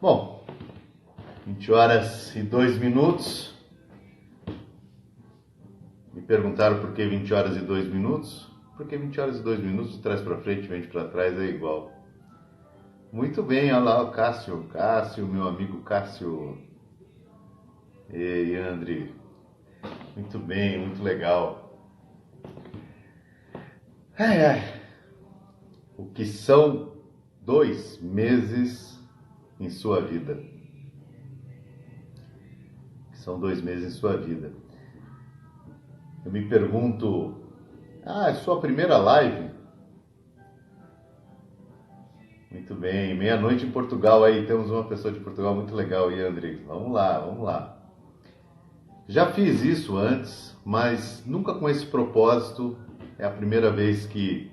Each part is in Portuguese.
Bom, 20 horas e 2 minutos. Me perguntaram por que 20 horas e 2 minutos? Porque 20 horas e 2 minutos, de trás para frente, frente para trás, é igual. Muito bem, olha lá o Cássio, meu amigo Cássio. Ei, André. Muito bem, muito legal. O que são 2 meses em sua vida? São 2 meses em sua vida. Eu me pergunto, é sua primeira live? Muito bem, meia-noite em Portugal aí, temos uma pessoa de Portugal muito legal aí, André. Vamos lá. Já fiz isso antes, mas nunca com esse propósito. É a primeira vez que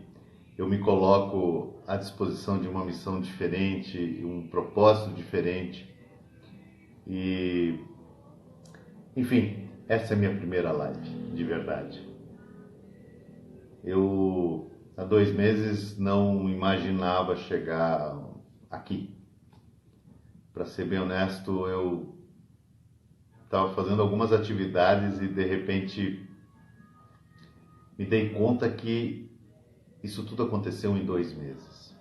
eu me coloco à disposição de uma missão diferente, um propósito diferente. E, enfim, essa é a minha primeira live, de verdade. Eu, há 2 meses, não imaginava chegar aqui. Para ser bem honesto, eu estava fazendo algumas atividades e, de repente, me dei conta que isso tudo aconteceu em 2 meses.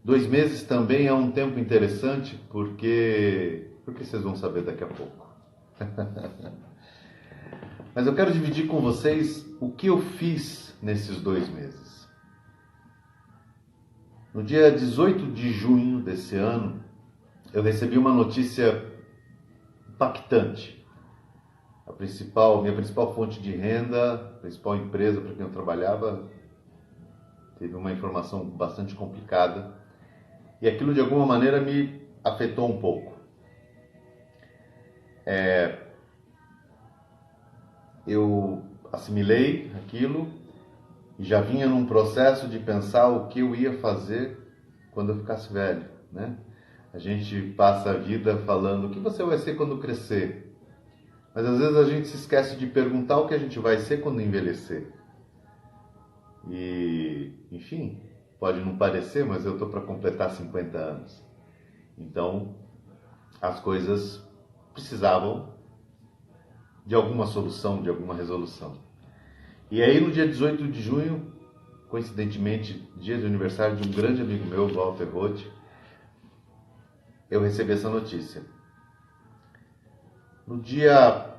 2 meses também é um tempo interessante porque vocês vão saber daqui a pouco. Mas eu quero dividir com vocês o que eu fiz nesses 2 meses. No dia 18 de junho desse ano, eu recebi uma notícia impactante. Minha principal fonte de renda, a principal empresa para quem eu trabalhava, teve uma informação bastante complicada e aquilo de alguma maneira me afetou um pouco. Eu assimilei aquilo e já vinha num processo de pensar o que eu ia fazer quando eu ficasse velho, né? A gente passa a vida falando o que você vai ser quando crescer, mas às vezes a gente se esquece de perguntar o que a gente vai ser quando envelhecer. E, enfim, pode não parecer, mas eu estou para completar 50 anos. Então, as coisas precisavam de alguma solução, de alguma resolução. E aí, no dia 18 de junho, coincidentemente, dia de aniversário de um grande amigo meu, Walter Roth, eu recebi essa notícia. No dia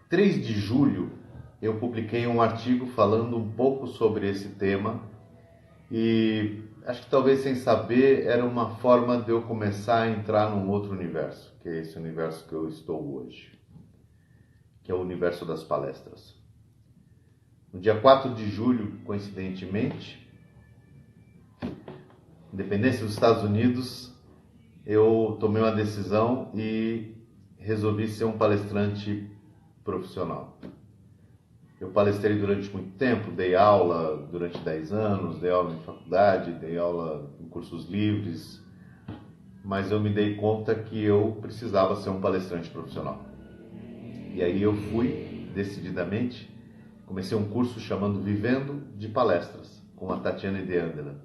3 de julho, eu publiquei um artigo falando um pouco sobre esse tema e acho que talvez sem saber era uma forma de eu começar a entrar num outro universo, que é esse universo que eu estou hoje, que é o universo das palestras. No dia 4 de julho, coincidentemente, independência dos Estados Unidos, eu tomei uma decisão e resolvi ser um palestrante profissional. Eu palestrei durante muito tempo, dei aula durante 10 anos, dei aula em faculdade, dei aula em cursos livres, mas eu me dei conta que eu precisava ser um palestrante profissional. E aí eu fui, decididamente, comecei um curso chamado Vivendo de Palestras, com a Tatiana de Angela.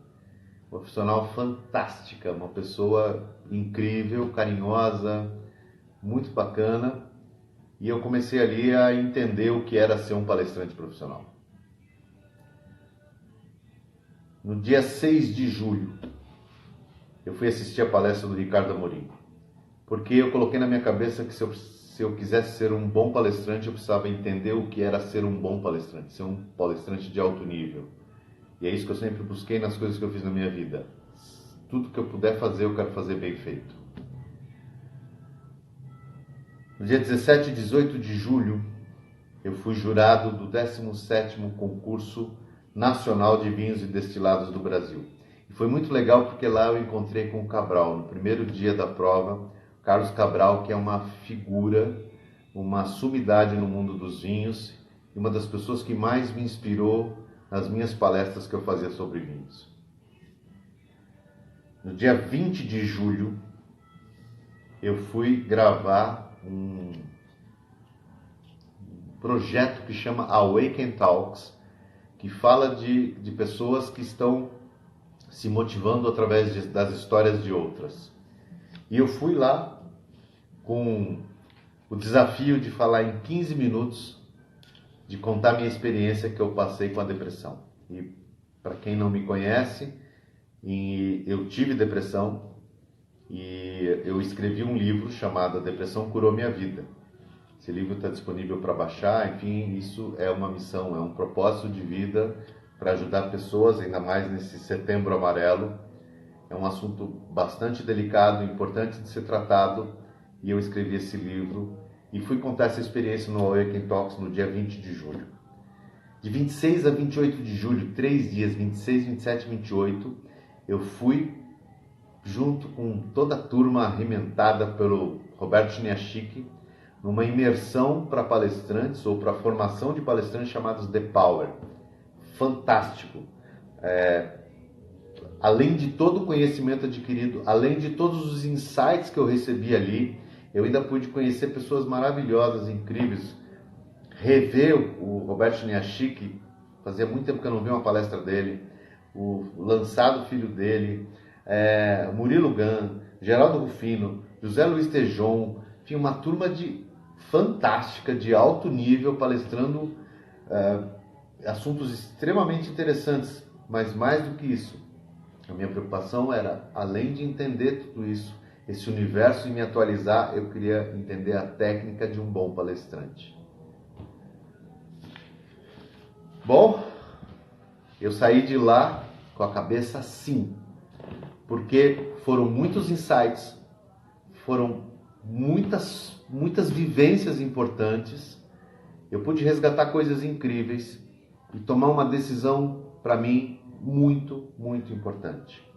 Uma profissional fantástica, uma pessoa incrível, carinhosa, muito bacana. E eu comecei ali a entender o que era ser um palestrante profissional. No dia 6 de julho, eu fui assistir a palestra do Ricardo Amorim, porque eu coloquei na minha cabeça que se eu quisesse ser um bom palestrante, eu precisava entender o que era ser um bom palestrante, ser um palestrante de alto nível. E é isso que eu sempre busquei nas coisas que eu fiz na minha vida. Tudo que eu puder fazer, eu quero fazer bem feito. No dia 17 e 18 de julho, eu fui jurado do 17º Concurso Nacional de Vinhos e Destilados do Brasil. E foi muito legal porque lá eu encontrei com o Cabral, no primeiro dia da prova, Carlos Cabral, que é uma figura, uma sumidade no mundo dos vinhos e uma das pessoas que mais me inspirou nas minhas palestras que eu fazia sobre vinhos. No dia 20 de julho, eu fui gravar um projeto que chama Awaken Talks, que fala de pessoas que estão se motivando através das histórias de outras. E eu fui lá com o desafio de falar em 15 minutos, de contar minha experiência que eu passei com a depressão. E para quem não me conhece, eu tive depressão e eu escrevi um livro chamado A Depressão Curou Minha Vida. Esse livro está disponível para baixar, enfim, isso é uma missão, é um propósito de vida para ajudar pessoas, ainda mais nesse Setembro Amarelo. É um assunto bastante delicado, importante de ser tratado, e eu escrevi esse livro e fui contar essa experiência no Awakening Talks no dia 20 de julho. De 26 a 28 de julho, 3 dias, 26, 27 e 28, eu fui junto com toda a turma arrementada pelo Roberto Chiniachik, numa imersão para palestrantes ou para formação de palestrantes chamados The Power. Fantástico. Além de todo o conhecimento adquirido, além de todos os insights que eu recebi ali, eu ainda pude conhecer pessoas maravilhosas, incríveis. Rever o Roberto Chiniachik, fazia muito tempo que eu não vi uma palestra dele, o Lançado, filho dele, Murilo Gun, Geraldo Rufino, José Luiz Tejon, enfim, uma turma fantástica, de alto nível, palestrando assuntos extremamente interessantes, mas mais do que isso, a minha preocupação era, além de entender tudo isso, esse universo e me atualizar, eu queria entender a técnica de um bom palestrante. Bom, eu saí de lá com a cabeça assim, porque foram muitos insights, foram muitas vivências importantes, eu pude resgatar coisas incríveis e tomar uma decisão, para mim, muito, muito importante.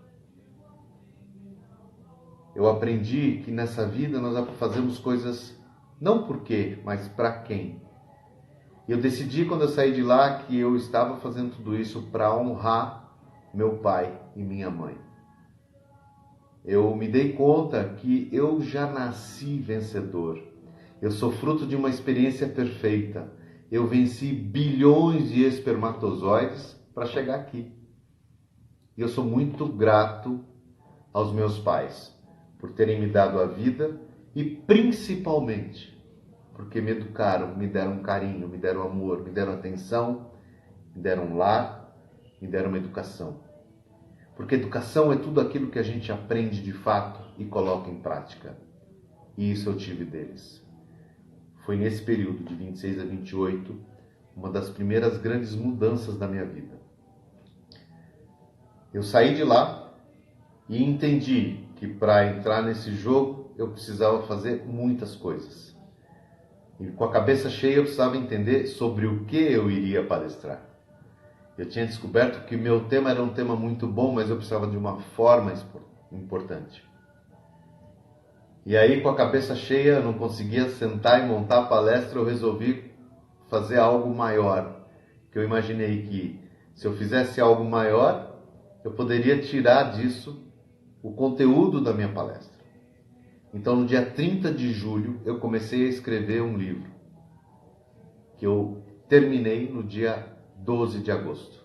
Eu aprendi que nessa vida nós fazemos coisas não por quê, mas para quem. Eu decidi quando eu saí de lá que eu estava fazendo tudo isso para honrar meu pai e minha mãe. Eu me dei conta que eu já nasci vencedor. Eu sou fruto de uma experiência perfeita. Eu venci bilhões de espermatozoides para chegar aqui. E eu sou muito grato aos meus pais por terem me dado a vida e principalmente porque me educaram, me deram carinho, me deram amor, me deram atenção, me deram um lar, me deram uma educação. Porque educação é tudo aquilo que a gente aprende de fato e coloca em prática. E isso eu tive deles. Foi nesse período de 26 a 28, uma das primeiras grandes mudanças da minha vida. Eu saí de lá e entendi que para entrar nesse jogo eu precisava fazer muitas coisas. E com a cabeça cheia eu precisava entender sobre o que eu iria palestrar. Eu tinha descoberto que meu tema era um tema muito bom, mas eu precisava de uma forma importante. E aí, com a cabeça cheia, eu não conseguia sentar e montar a palestra, eu resolvi fazer algo maior. Que eu imaginei que, se eu fizesse algo maior, eu poderia tirar disso o conteúdo da minha palestra. Então, no dia 30 de julho, eu comecei a escrever um livro, que eu terminei no dia 12 de agosto.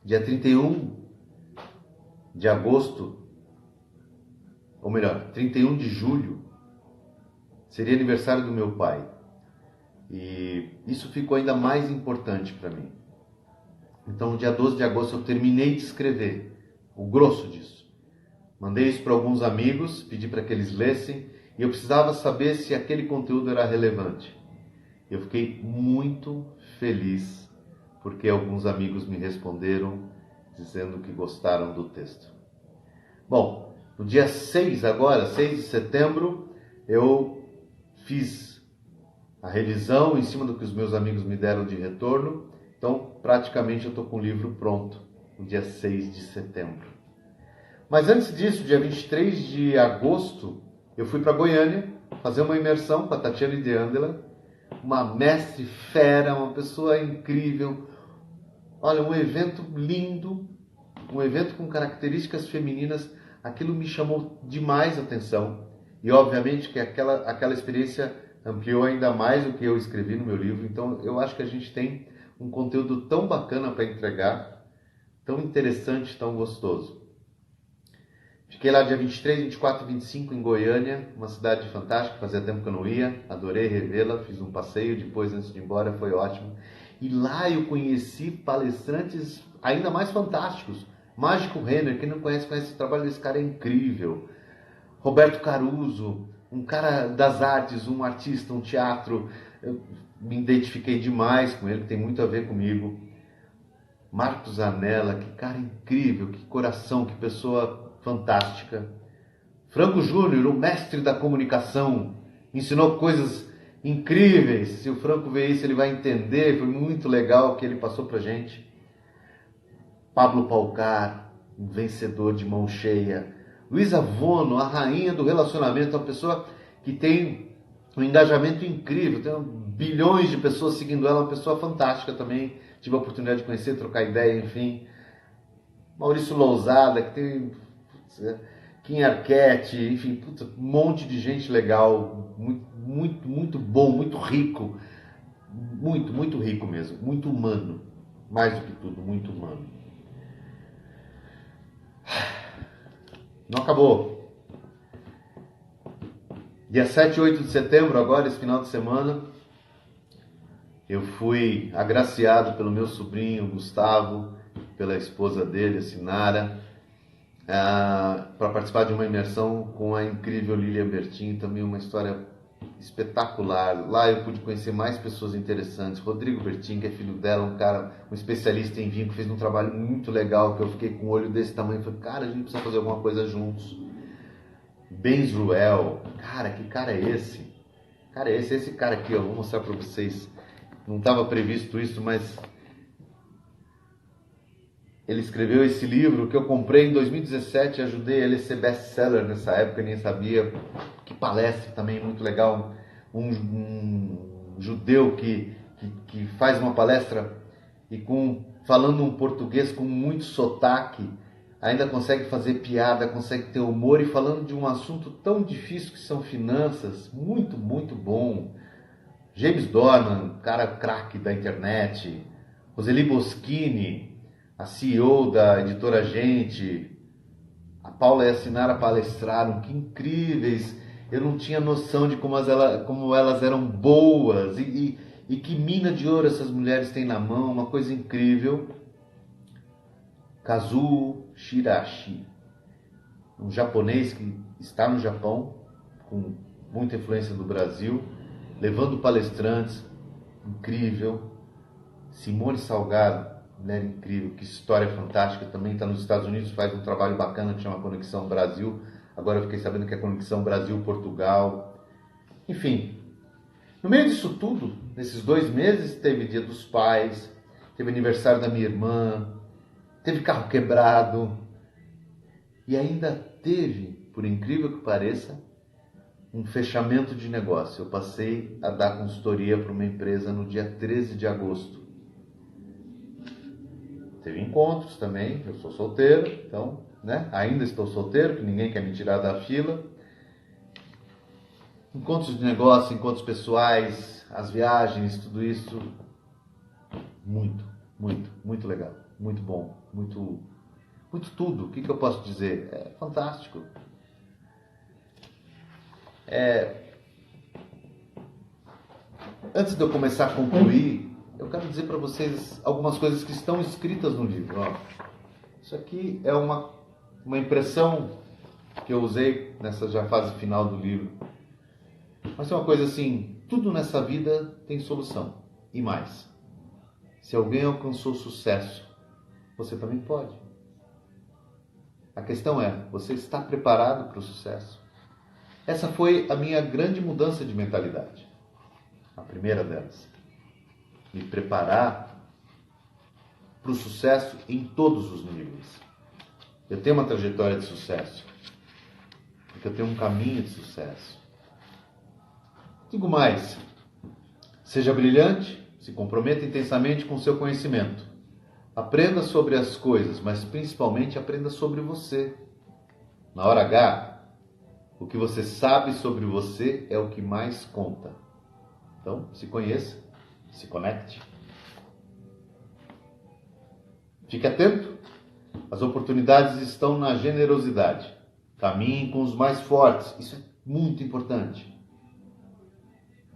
Dia 31 de agosto, ou melhor, 31 de julho, seria aniversário do meu pai. E isso ficou ainda mais importante para mim. Então, no dia 12 de agosto, eu terminei de escrever o grosso disso. Mandei isso para alguns amigos, pedi para que eles lessem, e eu precisava saber se aquele conteúdo era relevante. Eu fiquei muito feliz, porque alguns amigos me responderam dizendo que gostaram do texto. Bom, no dia 6 agora, 6 de setembro, eu fiz a revisão em cima do que os meus amigos me deram de retorno. Então, praticamente eu estou com o livro pronto, no dia 6 de setembro. Mas antes disso, dia 23 de agosto, eu fui para Goiânia fazer uma imersão com a Tatiana de Andela, uma mestre fera, uma pessoa incrível. Olha, um evento lindo, um evento com características femininas. Aquilo me chamou demais a atenção. E obviamente que aquela experiência ampliou ainda mais o que eu escrevi no meu livro. Então eu acho que a gente tem um conteúdo tão bacana para entregar tão interessante, tão gostoso. Fiquei lá dia 23, 24 e 25 em Goiânia, uma cidade fantástica, fazia tempo que eu não ia, adorei revê-la, fiz um passeio depois antes de ir embora, foi ótimo. E lá eu conheci palestrantes ainda mais fantásticos. Mágico Renner, quem não conhece, conhece o trabalho desse cara, é incrível. Roberto Caruso, um cara das artes, um artista, um teatro, eu me identifiquei demais com ele, tem muito a ver comigo. Marcos Zanella, que cara incrível, que coração, que pessoa fantástica. Franco Júnior, o mestre da comunicação, ensinou coisas incríveis. Se o Franco ver isso, ele vai entender. Foi muito legal o que ele passou pra gente. Pablo Palcar, um vencedor de mão cheia. Luísa Vono, a rainha do relacionamento, uma pessoa que tem um engajamento incrível, tem bilhões de pessoas seguindo ela, uma pessoa fantástica também. Tive a oportunidade de conhecer, trocar ideia, enfim. Maurício Lousada, que tem Kim Arquette, enfim, puta, um monte de gente legal, muito bom, muito rico, muito rico mesmo, muito humano, mais do que tudo, muito humano. Não acabou. Dia 7 e 8 de setembro, agora, esse final de semana, eu fui agraciado pelo meu sobrinho Gustavo, pela esposa dele, a Sinara, para participar de uma imersão com a incrível Lilian Bertin, também uma história espetacular. Lá eu pude conhecer mais pessoas interessantes. Rodrigo Bertin, que é filho dela, um cara, um especialista em vinho, que fez um trabalho muito legal, que eu fiquei com um olho desse tamanho e falei, cara, a gente precisa fazer alguma coisa juntos. Benzruel, cara, que cara é esse? Cara, esse cara aqui, ó, vou mostrar para vocês. Não estava previsto isso, mas ele escreveu esse livro que eu comprei em 2017, ajudei ele a ser best-seller nessa época, nem sabia. Que palestra também, muito legal. Um judeu que faz uma palestra e falando um português com muito sotaque, ainda consegue fazer piada, consegue ter humor e falando de um assunto tão difícil que são finanças, muito bom. James Dornan, cara craque da internet. Roseli Boschini, a CEO da editora Gente. A Paula e a Sinara palestraram, que incríveis. Eu não tinha noção de como elas eram boas e que mina de ouro essas mulheres têm na mão, uma coisa incrível. Kazuo Shirashi, um japonês que está no Japão, com muita influência do Brasil, levando palestrantes, incrível. Simone Salgado, mulher incrível, que história fantástica, também está nos Estados Unidos, faz um trabalho bacana que chama Conexão Brasil. Agora eu fiquei sabendo que é Conexão Brasil-Portugal. Enfim, no meio disso tudo, nesses 2 meses, teve Dia dos Pais, teve aniversário da minha irmã, teve carro quebrado e ainda teve, por incrível que pareça, um fechamento de negócio. Eu passei a dar consultoria para uma empresa no dia 13 de agosto. Teve encontros também, eu sou solteiro, então, né? Ainda estou solteiro, que ninguém quer me tirar da fila. Encontros de negócio, encontros pessoais, as viagens, tudo isso, muito legal, muito bom, muito tudo. O que eu posso dizer? É fantástico. Antes de eu começar a concluir, eu quero dizer para vocês algumas coisas que estão escritas no livro. Ó. Isso aqui é uma impressão que eu usei nessa já fase final do livro. Mas é uma coisa assim, tudo nessa vida tem solução. E mais, se alguém alcançou sucesso, você também pode. A questão é, você está preparado para o sucesso? Essa foi a minha grande mudança de mentalidade. A primeira delas. Me preparar para o sucesso em todos os níveis. Eu tenho uma trajetória de sucesso. Porque eu tenho um caminho de sucesso. Digo mais. Seja brilhante, se comprometa intensamente com o seu conhecimento. Aprenda sobre as coisas, mas principalmente aprenda sobre você. Na hora H, o que você sabe sobre você é o que mais conta. Então, se conheça, se conecte. Fique atento As oportunidades estão na generosidade. Caminhe com os mais fortes. Isso é muito importante.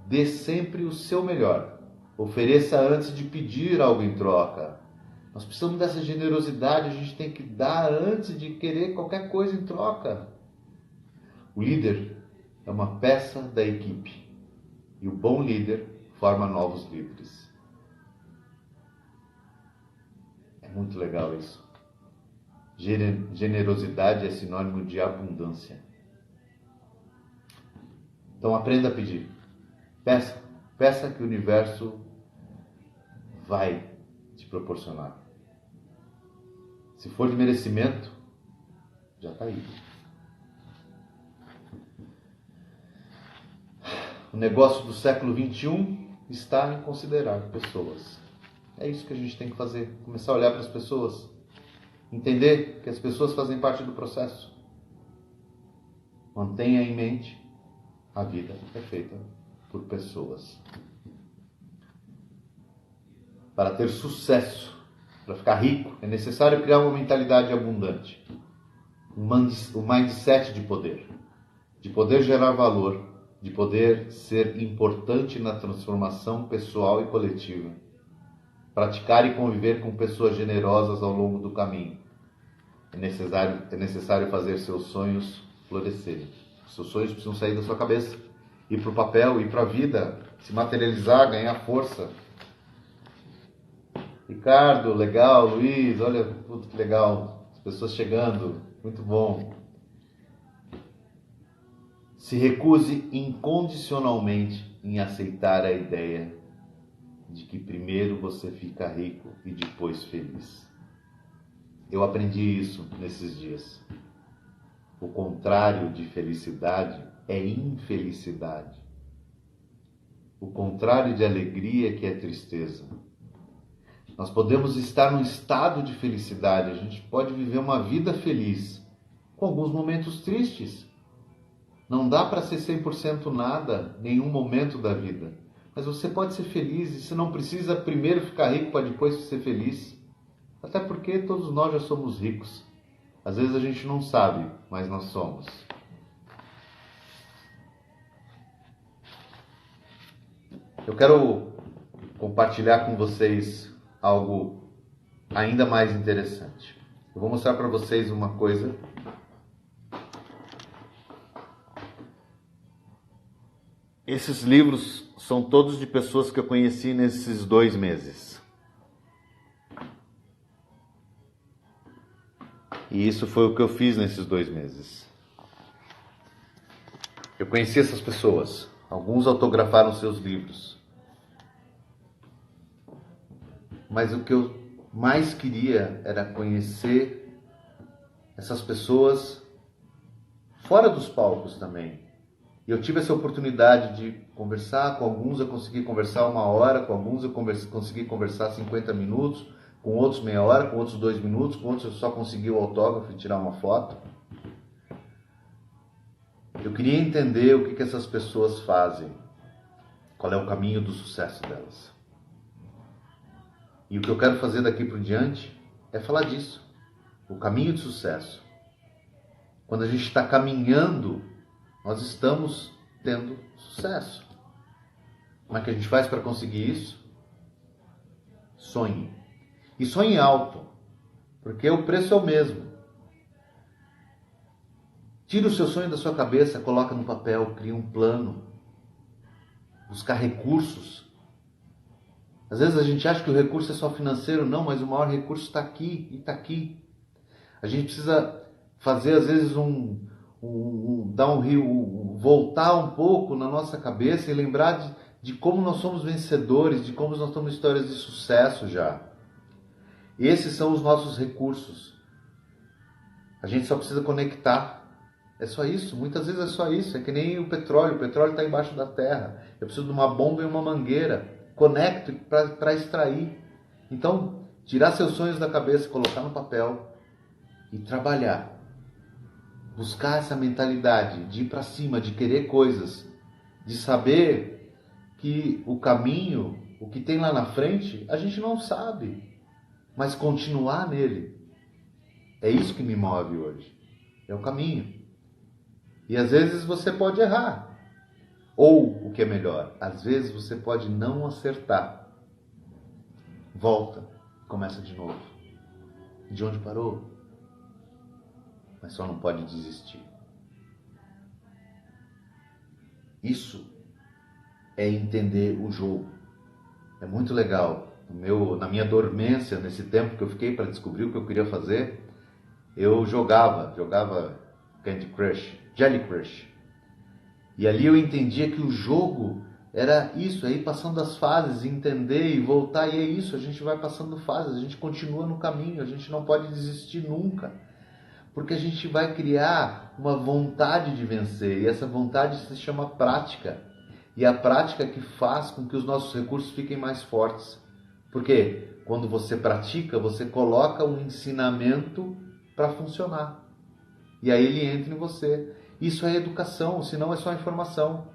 Dê sempre o seu melhor. Ofereça antes de pedir algo em troca. Nós precisamos dessa generosidade. A gente tem que dar antes de querer qualquer coisa em troca. O líder é uma peça da equipe. E o bom líder forma novos líderes. É muito legal isso. Generosidade é sinônimo de abundância. Então aprenda a pedir. Peça que o universo vai te proporcionar. Se for de merecimento, já está aí. O negócio do século XXI está em considerar pessoas. É isso que a gente tem que fazer. Começar a olhar para as pessoas. Entender que as pessoas fazem parte do processo. Mantenha em mente, a vida é feita por pessoas. Para ter sucesso, para ficar rico, é necessário criar uma mentalidade abundante. Um mindset de poder gerar valor, de poder ser importante na transformação pessoal e coletiva. Praticar e conviver com pessoas generosas ao longo do caminho. É necessário fazer seus sonhos florescerem. Seus sonhos precisam sair da sua cabeça, ir para o papel, ir para a vida, se materializar, ganhar força. Ricardo, legal. Luiz, olha, tudo que legal. As pessoas chegando, muito bom. Se recuse incondicionalmente em aceitar a ideia de que primeiro você fica rico e depois feliz. Eu aprendi isso nesses dias. O contrário de felicidade é infelicidade. O contrário de alegria que é tristeza. Nós podemos estar num estado de felicidade, a gente pode viver uma vida feliz, com alguns momentos tristes. Não dá para ser 100% nada, nenhum momento da vida. Mas você pode ser feliz e você não precisa primeiro ficar rico para depois ser feliz. Até porque todos nós já somos ricos. Às vezes a gente não sabe, mas nós somos. Eu quero compartilhar com vocês algo ainda mais interessante. Eu vou mostrar para vocês uma coisa. Esses livros são todos de pessoas que eu conheci nesses 2 meses. E isso foi o que eu fiz nesses 2 meses. Eu conheci essas pessoas. Alguns autografaram seus livros. Mas o que eu mais queria era conhecer essas pessoas fora dos palcos também. E eu tive essa oportunidade de conversar com alguns, eu consegui conversar 1 hora, com alguns eu consegui conversar 50 minutos, com outros meia hora, com outros 2 minutos, com outros eu só consegui o autógrafo e tirar uma foto. Eu queria entender o que essas pessoas fazem, qual é o caminho do sucesso delas. E o que eu quero fazer daqui por diante é falar disso, o caminho de sucesso. Quando a gente está caminhando, nós estamos tendo sucesso. Como é que a gente faz para conseguir isso? Sonhe. E sonhe alto, porque o preço é o mesmo. Tira o seu sonho da sua cabeça, coloca no papel, cria um plano. Buscar recursos. Às vezes a gente acha que o recurso é só financeiro, não, mas o maior recurso está aqui e está aqui. A gente precisa fazer às vezes voltar um pouco na nossa cabeça e lembrar de como nós somos vencedores, de como nós temos histórias de sucesso já. Esses são os nossos recursos. A gente só precisa conectar. É só isso, muitas vezes é só isso. É que nem o petróleo está embaixo da terra. Eu preciso de uma bomba e uma mangueira. Conecto para extrair. Então, tirar seus sonhos da cabeça, colocar no papel e trabalhar. Buscar essa mentalidade de ir para cima, de querer coisas, de saber que o caminho, o que tem lá na frente, a gente não sabe, mas continuar nele. É isso que me move hoje. É o caminho. E às vezes você pode errar. Ou, o que é melhor, às vezes você pode não acertar. Volta, começa de novo. De onde parou? Mas só não pode desistir. Isso é entender o jogo. É muito legal. Na minha dormência, nesse tempo que eu fiquei para descobrir o que eu queria fazer, eu jogava Candy Crush, Jelly Crush. E ali eu entendia que o jogo era isso, é ir passando as fases, entender e voltar, e é isso, a gente vai passando fases, a gente continua no caminho, a gente não pode desistir nunca. Porque a gente vai criar uma vontade de vencer, e essa vontade se chama prática. E a prática que faz com que os nossos recursos fiquem mais fortes. Porque quando você pratica, você coloca o ensinamento para funcionar. E aí ele entra em você. Isso é educação, senão é só informação.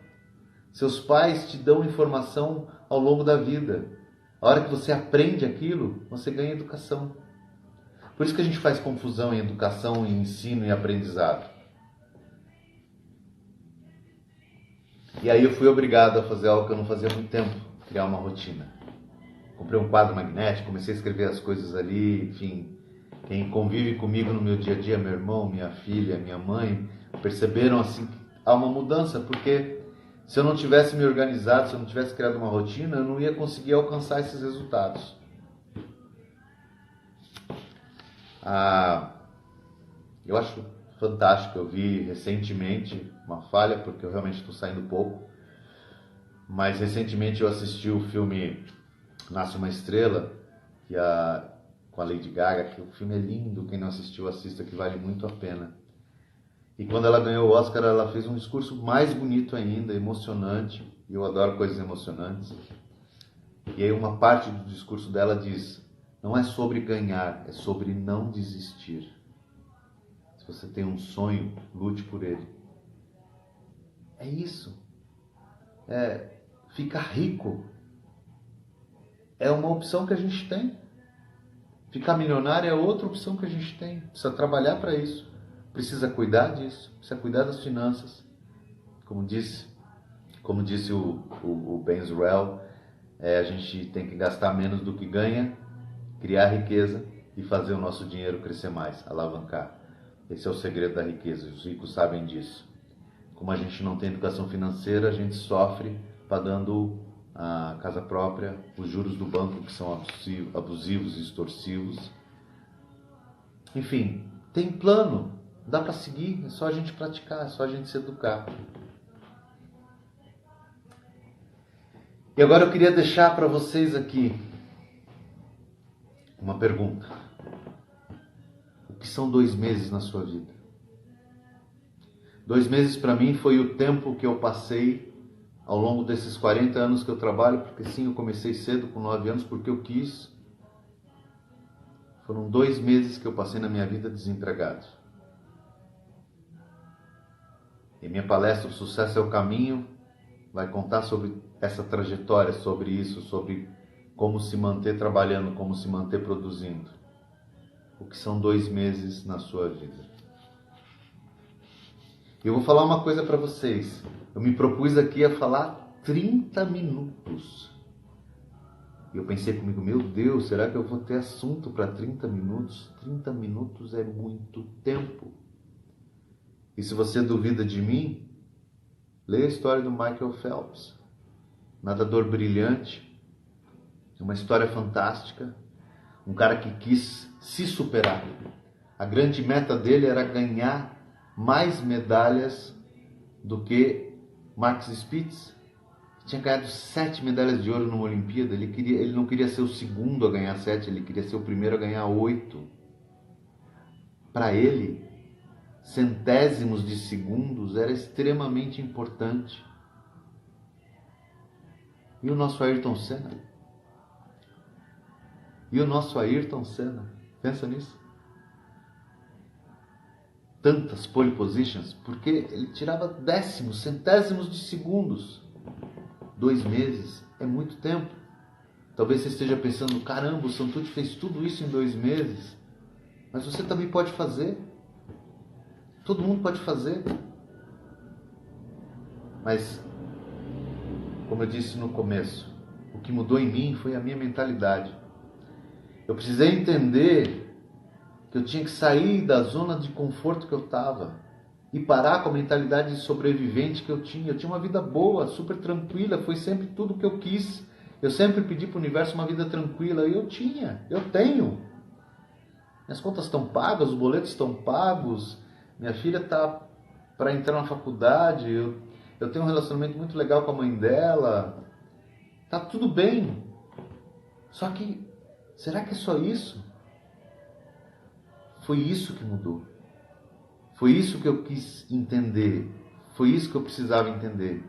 Seus pais te dão informação ao longo da vida. A hora que você aprende aquilo, você ganha educação. Por isso que a gente faz confusão em educação, em ensino e aprendizado. E aí eu fui obrigado a fazer algo que eu não fazia há muito tempo, criar uma rotina. Comprei um quadro magnético, comecei a escrever as coisas ali, enfim. Quem convive comigo no meu dia a dia, meu irmão, minha filha, minha mãe, perceberam assim que há uma mudança, porque se eu não tivesse me organizado, se eu não tivesse criado uma rotina, eu não ia conseguir alcançar esses resultados. Eu acho fantástico, eu vi recentemente uma falha, porque eu realmente estou saindo pouco, mas recentemente eu assisti o filme Nasce uma Estrela, com a Lady Gaga, que o filme é lindo, quem não assistiu assista, que vale muito a pena. E quando ela ganhou o Oscar, ela fez um discurso mais bonito ainda, emocionante, e eu adoro coisas emocionantes. E aí uma parte do discurso dela diz: não é sobre ganhar, é sobre não desistir. Se você tem um sonho, lute por ele. É isso. Ficar rico é uma opção que a gente tem. Ficar milionário é outra opção que a gente tem. Precisa trabalhar para isso. Precisa cuidar disso. Precisa cuidar das finanças. Como disse o Ben Israel, a gente tem que gastar menos do que ganha, criar riqueza e fazer o nosso dinheiro crescer mais, alavancar. Esse é o segredo da riqueza. Os ricos sabem disso. Como a gente não tem educação financeira, a gente sofre pagando a casa própria, os juros do banco que são abusivos e extorsivos. Enfim, tem plano, dá para seguir, é só a gente praticar, é só a gente se educar. E agora eu queria deixar para vocês aqui uma pergunta. O que são 2 meses na sua vida? 2 meses para mim foi o tempo que eu passei ao longo desses 40 anos que eu trabalho, porque sim, eu comecei cedo, com 9 anos, porque eu quis. Foram 2 meses que eu passei na minha vida desempregado. E minha palestra, O Sucesso é o Caminho, vai contar sobre essa trajetória, sobre isso, sobre como se manter trabalhando, como se manter produzindo. O que são 2 meses na sua vida? Eu vou falar uma coisa para vocês. Eu me propus aqui a falar 30 minutos. E eu pensei comigo, meu Deus, será que eu vou ter assunto para 30 minutos? 30 minutos é muito tempo. E se você duvida de mim, leia a história do Michael Phelps. Nadador brilhante, uma história fantástica, um cara que quis se superar. A grande meta dele era ganhar mais medalhas do que Max Spitz, que tinha ganhado 7 medalhas de ouro numa Olimpíada. Ele não queria ser o segundo a ganhar 7, ele queria ser o primeiro a ganhar 8. Para ele, centésimos de segundos era extremamente importante. E o nosso Ayrton Senna? Pensa nisso. Tantas pole positions, porque ele tirava décimos, centésimos de segundos. 2 meses é muito tempo. Talvez você esteja pensando, caramba, o Santucci fez tudo isso em 2 meses. Mas você também pode fazer. Todo mundo pode fazer. Mas, como eu disse no começo, o que mudou em mim foi a minha mentalidade. Eu precisei entender que eu tinha que sair da zona de conforto que eu estava e parar com a mentalidade de sobrevivente que eu tinha. Eu tinha uma vida boa, super tranquila, foi sempre tudo o que eu quis. Eu sempre pedi para o universo uma vida tranquila e eu tenho. Minhas contas estão pagas, os boletos estão pagos, minha filha está para entrar na faculdade, eu tenho um relacionamento muito legal com a mãe dela, tá tudo bem. Só que, será que é só isso? Foi isso que mudou. Foi isso que eu quis entender. Foi isso que eu precisava entender.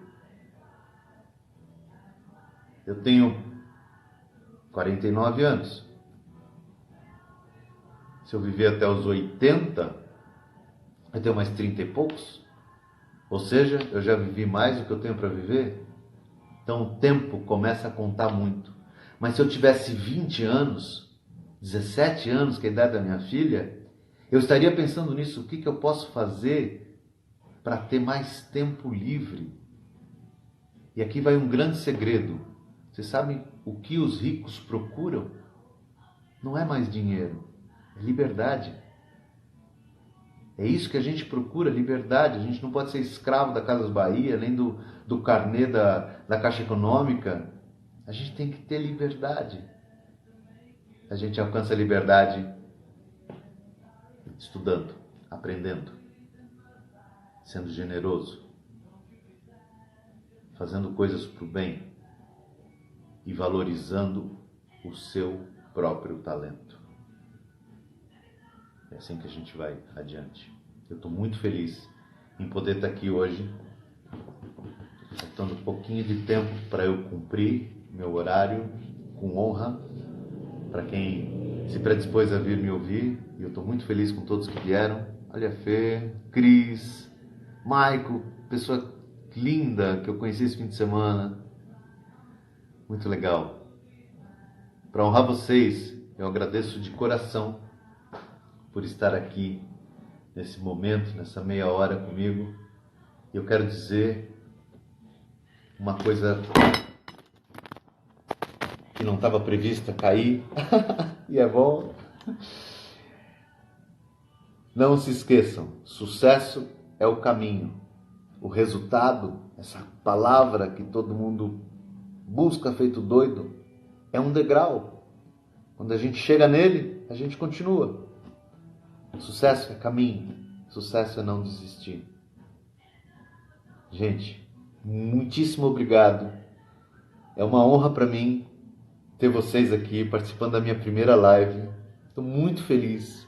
Eu tenho 49 anos. Se eu viver até os 80, eu tenho mais 30 e poucos. Ou seja, eu já vivi mais do que eu tenho para viver. Então o tempo começa a contar muito. Mas se eu tivesse 20 anos, 17 anos, que é a idade da minha filha, eu estaria pensando nisso, o que eu posso fazer para ter mais tempo livre? E aqui vai um grande segredo. Vocês sabem o que os ricos procuram? Não é mais dinheiro, é liberdade. É isso que a gente procura, liberdade. A gente não pode ser escravo da Casas Bahia, nem do carnê da Caixa Econômica. A gente tem que ter liberdade. A gente alcança a liberdade estudando, aprendendo, sendo generoso, fazendo coisas para o bem e valorizando o seu próprio talento. É assim que a gente vai adiante. Eu estou muito feliz em poder estar aqui hoje, faltando um pouquinho de tempo para eu cumprir meu horário com honra, para quem se predispôs a vir me ouvir, e eu estou muito feliz com todos que vieram. Olha, Fê, Cris, Maico, pessoa linda que eu conheci esse fim de semana, muito legal. Para honrar vocês, eu agradeço de coração por estar aqui nesse momento, nessa meia hora comigo. Eu quero dizer uma coisa que não estava prevista cair, e é bom. Não se esqueçam, sucesso é o caminho. O resultado, essa palavra que todo mundo busca feito doido, é um degrau. Quando a gente chega nele, a gente continua. Sucesso é caminho, sucesso é não desistir. Gente, muitíssimo obrigado. É uma honra para mim ter vocês aqui participando da minha primeira live. Estou muito feliz.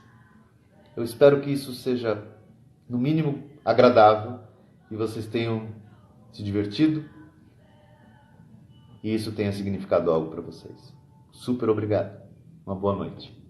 Eu espero que isso seja, no mínimo, agradável e vocês tenham se divertido e isso tenha significado algo para vocês. Super obrigado. Uma boa noite.